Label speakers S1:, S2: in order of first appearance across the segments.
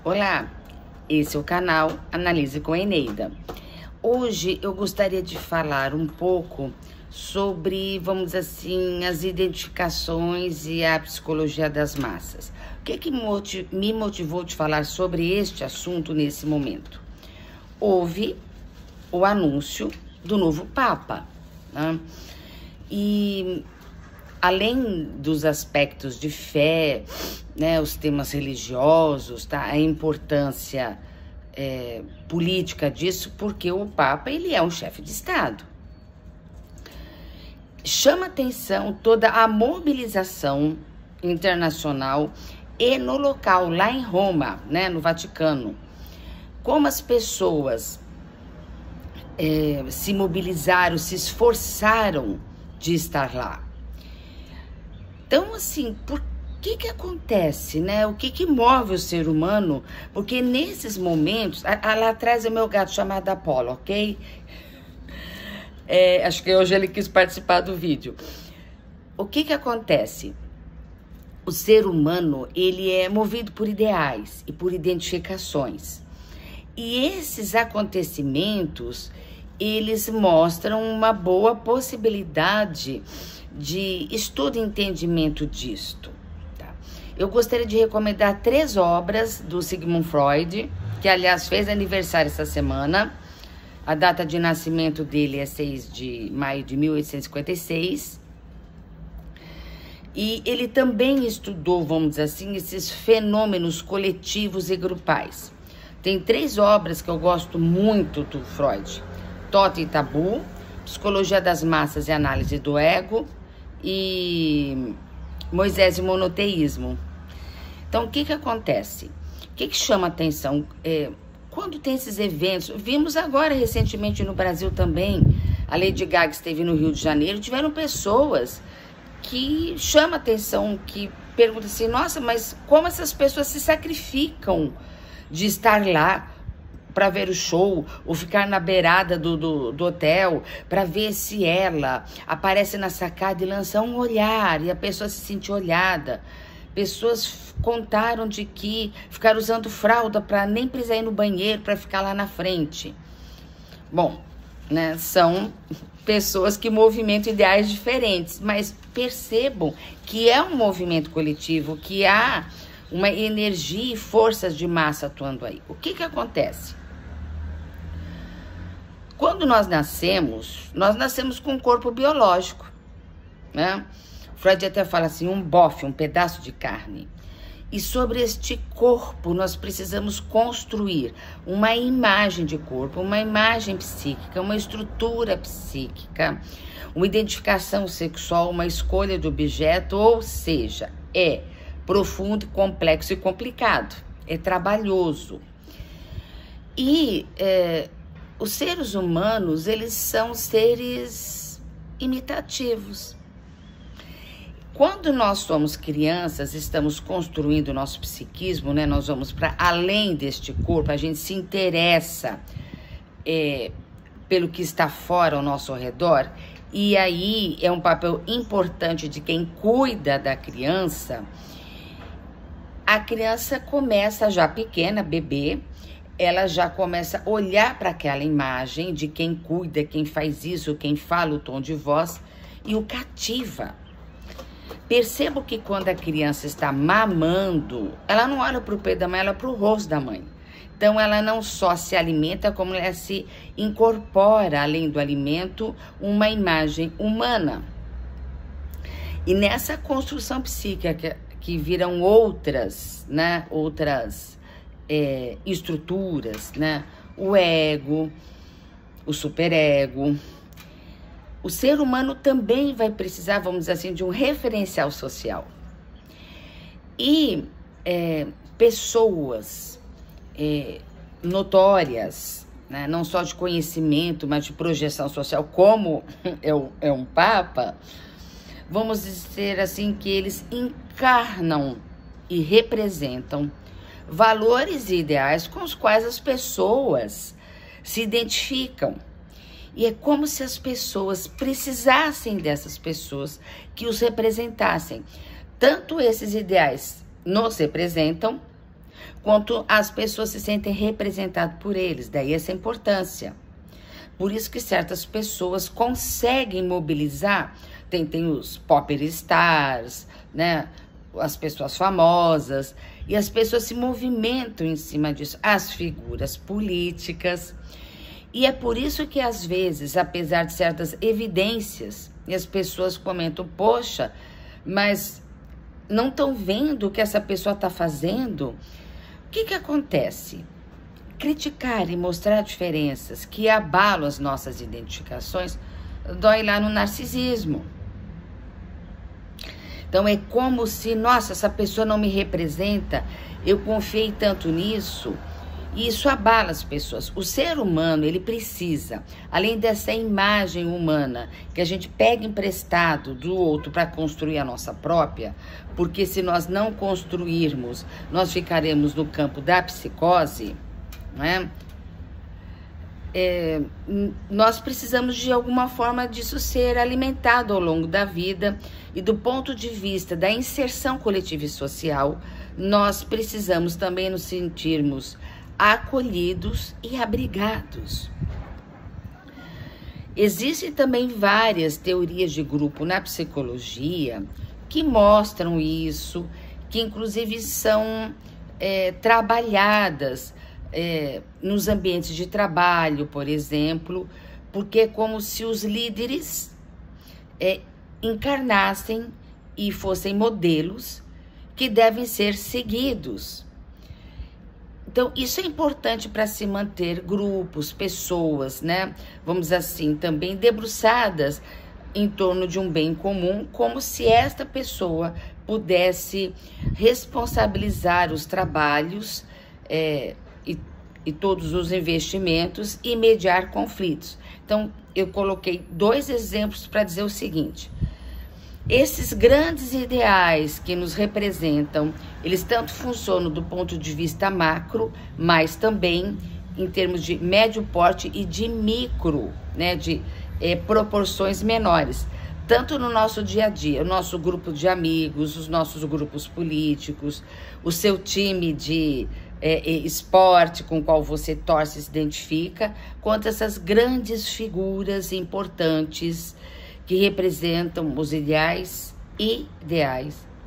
S1: Olá, esse é o canal Analise com Eneida. Hoje eu gostaria de falar um pouco sobre, vamos dizer assim, as identificações e a psicologia das massas. O que me motivou de falar sobre este assunto nesse momento? Houve o anúncio do novo Papa, né? E além dos aspectos de fé, né, os temas religiosos, tá, a importância política disso, porque o Papa ele é um chefe de Estado. Chama atenção toda a mobilização internacional e no local, lá em Roma, né, no Vaticano, como as pessoas se mobilizaram, se esforçaram de estar lá. Então, assim, por que acontece, né? O que move o ser humano? Porque nesses momentos... lá atrás é meu gato chamado Apolo, ok? Acho que hoje ele quis participar do vídeo. O que acontece? O ser humano, ele é movido por ideais e por identificações. E esses acontecimentos, eles mostram uma boa possibilidade de estudo e entendimento disto. Tá? Eu gostaria de recomendar 3 obras do Sigmund Freud, que aliás fez aniversário essa semana. A data de nascimento dele é 6 de maio de 1856. E ele também estudou, vamos dizer assim, esses fenômenos coletivos e grupais. Tem 3 obras que eu gosto muito do Freud: Totem e Tabu, Psicologia das Massas e Análise do Ego, e Moisés e Monoteísmo. Então, o que acontece? O que chama atenção? Quando tem esses eventos, vimos agora recentemente no Brasil também, a Lady Gaga esteve no Rio de Janeiro, tiveram pessoas que chamam atenção, que perguntam assim, nossa, mas como essas pessoas se sacrificam de estar lá para ver o show, ou ficar na beirada do hotel, para ver se ela aparece na sacada e lança um olhar, e a pessoa se sente olhada. Pessoas contaram de que ficaram usando fralda para nem precisar ir no banheiro, para ficar lá na frente. Bom, né, são pessoas que movimentam ideais diferentes, mas percebam que é um movimento coletivo, que há uma energia e forças de massa atuando aí. O que acontece? Quando nós nascemos com um corpo biológico, né? Freud até fala assim, um bofe, um pedaço de carne. E sobre este corpo nós precisamos construir uma imagem de corpo, uma imagem psíquica, uma estrutura psíquica, uma identificação sexual, uma escolha de objeto, ou seja, é profundo, complexo e complicado, é trabalhoso. E os seres humanos, eles são seres imitativos. Quando nós somos crianças, estamos construindo o nosso psiquismo, né? Nós vamos para além deste corpo, a gente se interessa pelo que está fora ao nosso redor, e aí é um papel importante de quem cuida da criança. A criança começa já pequena, bebê, ela já começa a olhar para aquela imagem de quem cuida, quem faz isso, quem fala o tom de voz, e o cativa. Percebo que quando a criança está mamando, ela não olha para o peito da mãe, ela olha para o rosto da mãe. Então, ela não só se alimenta, como ela se incorpora, além do alimento, uma imagem humana. E nessa construção psíquica que viram outras, né, estruturas, né, o ego, o superego. O ser humano também vai precisar, vamos dizer assim, de um referencial social. E pessoas notórias, né, não só de conhecimento, mas de projeção social, como é um Papa, vamos dizer assim, que eles encarnam e representam valores e ideais com os quais as pessoas se identificam. E é como se as pessoas precisassem dessas pessoas que os representassem. Tanto esses ideais nos representam, quanto as pessoas se sentem representadas por eles. Daí essa importância. Por isso que certas pessoas conseguem mobilizar, tem os pop stars, né? As pessoas famosas, e as pessoas se movimentam em cima disso, as figuras políticas. E é por isso que, às vezes, apesar de certas evidências, as pessoas comentam, poxa, mas não estão vendo o que essa pessoa está fazendo? O que acontece? Criticar e mostrar diferenças que abalam as nossas identificações dói lá no narcisismo. Então é como se, nossa, essa pessoa não me representa, eu confiei tanto nisso, e isso abala as pessoas. O ser humano, ele precisa, além dessa imagem humana, que a gente pega emprestado do outro para construir a nossa própria, porque se nós não construirmos, nós ficaremos no campo da psicose, né? Nós precisamos de alguma forma disso ser alimentado ao longo da vida, e do ponto de vista da inserção coletiva e social, nós precisamos também nos sentirmos acolhidos e abrigados. Existem também várias teorias de grupo na psicologia que mostram isso, que inclusive são trabalhadas nos ambientes de trabalho, por exemplo, porque é como se os líderes encarnassem e fossem modelos que devem ser seguidos. Então, isso é importante para se manter grupos, pessoas, né? Vamos dizer assim, também debruçadas em torno de um bem comum, como se esta pessoa pudesse responsabilizar os trabalhos e todos os investimentos e mediar conflitos. Então, eu coloquei 2 exemplos para dizer o seguinte: esses grandes ideais que nos representam, eles tanto funcionam do ponto de vista macro, mas também em termos de médio porte e de micro, né, de proporções menores. Tanto no nosso dia a dia, o nosso grupo de amigos, os nossos grupos políticos, o seu time de esporte com o qual você torce e se identifica, quanto essas grandes figuras importantes que representam os ideais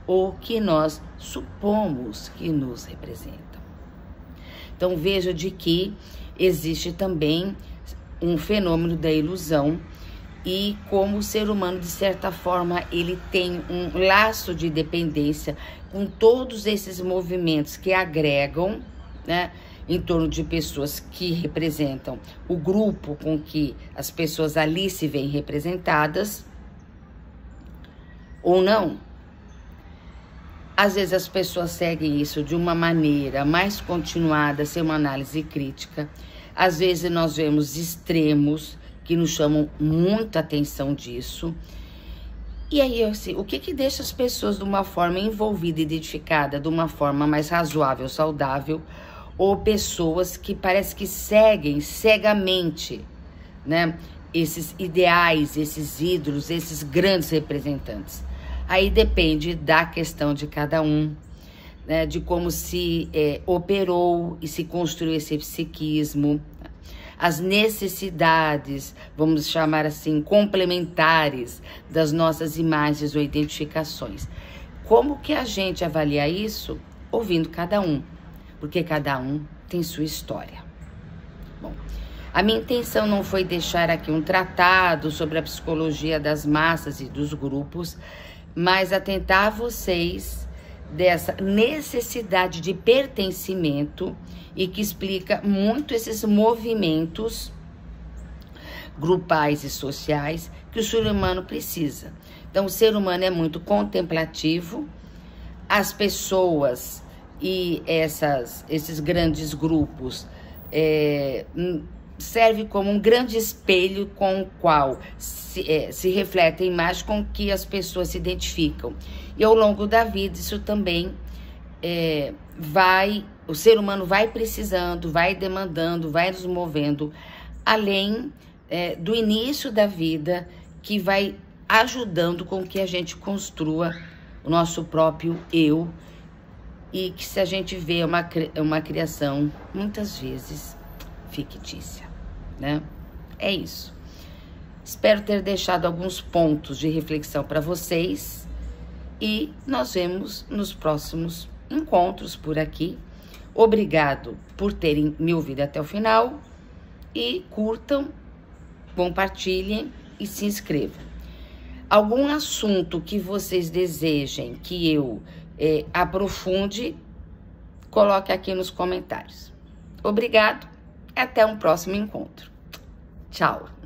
S1: ou que nós supomos que nos representam. Então, veja de que existe também um fenômeno da ilusão, e como o ser humano, de certa forma, ele tem um laço de dependência com todos esses movimentos que agregam, né, em torno de pessoas que representam o grupo com que as pessoas ali se veem representadas, ou não. Às vezes as pessoas seguem isso de uma maneira mais continuada, sem uma análise crítica. Às vezes nós vemos extremos que nos chamam muita atenção disso. E aí, assim, o que deixa as pessoas de uma forma envolvida, identificada, de uma forma mais razoável, saudável, ou pessoas que parece que seguem cegamente, né, esses ideais, esses ídolos, esses grandes representantes? Aí depende da questão de cada um, né, de como se operou e se construiu esse psiquismo, as necessidades, vamos chamar assim, complementares das nossas imagens ou identificações. Como que a gente avalia isso? Ouvindo cada um, porque cada um tem sua história. Bom, a minha intenção não foi deixar aqui um tratado sobre a psicologia das massas e dos grupos, mas atentar a vocês dessa necessidade de pertencimento e que explica muito esses movimentos grupais e sociais que o ser humano precisa. Então, o ser humano é muito contemplativo, as pessoas e esses grandes grupos servem como um grande espelho com o qual se reflete a imagem com que as pessoas se identificam. E ao longo da vida, isso também o ser humano vai precisando, vai demandando, vai nos movendo, além do início da vida, que vai ajudando com que a gente construa o nosso próprio eu e que se a gente vê uma criação muitas vezes fictícia, né? É isso. Espero ter deixado alguns pontos de reflexão para vocês e nós vemos nos próximos encontros por aqui. Obrigado por terem me ouvido até o final e curtam, compartilhem e se inscrevam. Algum assunto que vocês desejem que eu aprofunde, coloque aqui nos comentários. Obrigado, até um próximo encontro. Tchau!